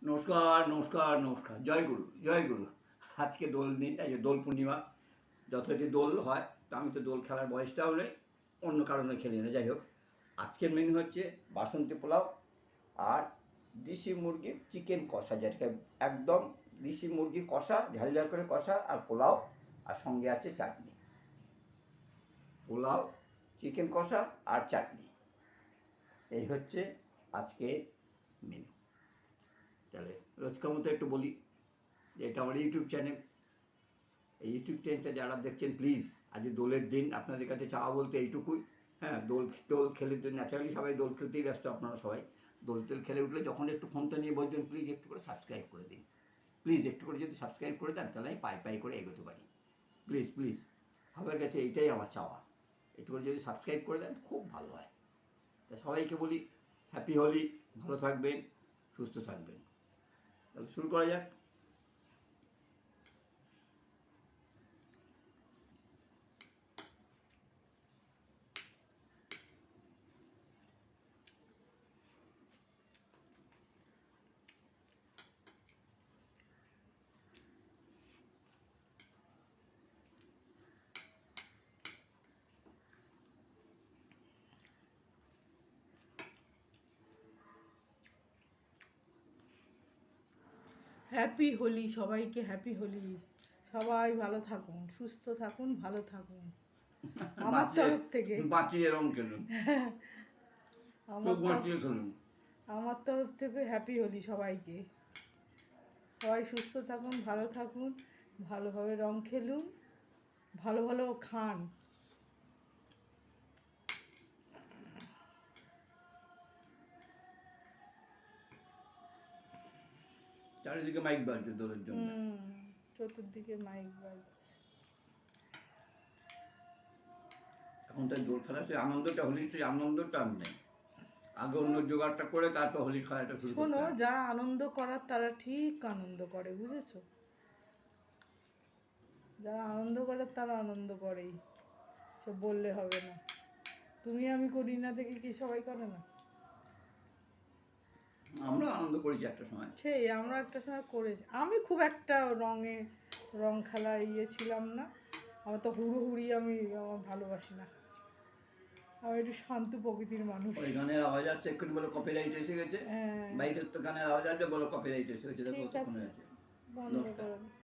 নমস্কার নমস্কার নমস্কার, জয় গুরু জয় গুরু। আজকে দোল দিন, এই যে দোল পূর্ণিমা। যথারীতি দোল হয়, তা আমি তো দোল খেলার বয়সটাও নেই, অন্য কারণে খেলি না। যাই হোক, আজকের মেনু হচ্ছে বাসন্তী পোলাও আর দেশি মুরগির চিকেন কষা, যেটাকে একদম দেশি মুরগির কষা, ঝাল ঝাল করে কষা, আর পোলাও, আর সঙ্গে আছে চাটনি। পোলাও, চিকেন কষা আর চাটনি, এই হচ্ছে আজকে মেনু। তাহলে রোজকার মতো একটু বলি যে এটা আমার ইউটিউব চ্যানেল। এই ইউটিউব চ্যানেলটা যারা দেখছেন, প্লিজ, আজ দোলের দিন আপনাদের কাছে চাওয়া বলতে এইটুকুই। হ্যাঁ, দোল খেলে তো ন্যাচারালি সবাই দোল খেলতেই ব্যস্ত, আপনারা সবাই দোল খেলে উঠলে যখন একটু ফোনটা নিয়ে বলছেন, প্লিজ একটু করে সাবস্ক্রাইব করে দিন। প্লিজ একটু করে যদি সাবস্ক্রাইব করে দেন, তাহলে আমি পাই করে এগোতে পারি। প্লিজ প্লিজ, সবার কাছে এইটাই আমার চাওয়া। একটু করে যদি সাবস্ক্রাইব করে দেন, খুব ভালো হয়। তা সবাইকে বলি, হ্যাপি হোলি, ভালো থাকবেন, সুস্থ থাকবেন। তাহলে শুরু করা যাক। হ্যাপি হোলি, সবাইকে হ্যাপি হোলি। সবাই ভালো থাকুন, সুস্থ থাকুন, ভালো থাকুন আমার তরফ থেকে। বাঁচিয়ে রং খেলুন, আমার চোখ বাঁচিয়ে খেলুন। আমার তরফ থেকে হ্যাপি হোলি সবাইকে। সবাই সুস্থ থাকুন, ভালো থাকুন, ভালোভাবে রং খেলুন, ভালো ভালো খান। চারিদিকে মাইক বাজছে দোলের জন্য। চতুর্দিকে মাইক বাজছে। এখন তাই দোল খেলা, সেই আনন্দটা, হোলির সেই আনন্দটা আর নেই। আগে অন্য জোগাড়টা করে তারপর হোলি খেলাটা শুরু করতে শোনো, হয়। যারা আনন্দ করার তারা ঠিক আনন্দ করে, বুঝেছো? যারা আনন্দ করে তারা আনন্দ করেই, সব বললে হবে না। তুমি আমি করি না দেখে কি সবাই করে না? আমরা আনন্দ করেছি একটা সময়। সেই আমরা একটা সময় করেছি। আমি খুব একটা রং খেলা ছিলাম না। আমার তো হুড়োহুড়ি আমার ভালোবাসি না। আমি একটু শান্ত প্রকৃতির মানুষ। ওই গানের আওয়াজ আসছে, এক্ষুনি বলো কপিরাইট এসে গেছে। হ্যাঁ, বাইরের তো গানের আওয়াজ আসবে, বলো কপিরাইট এসে গেছে। দেখো ঠিক কতক্ষণ আছে, হয়েছে। বন্ধ নমস্কার। করুন।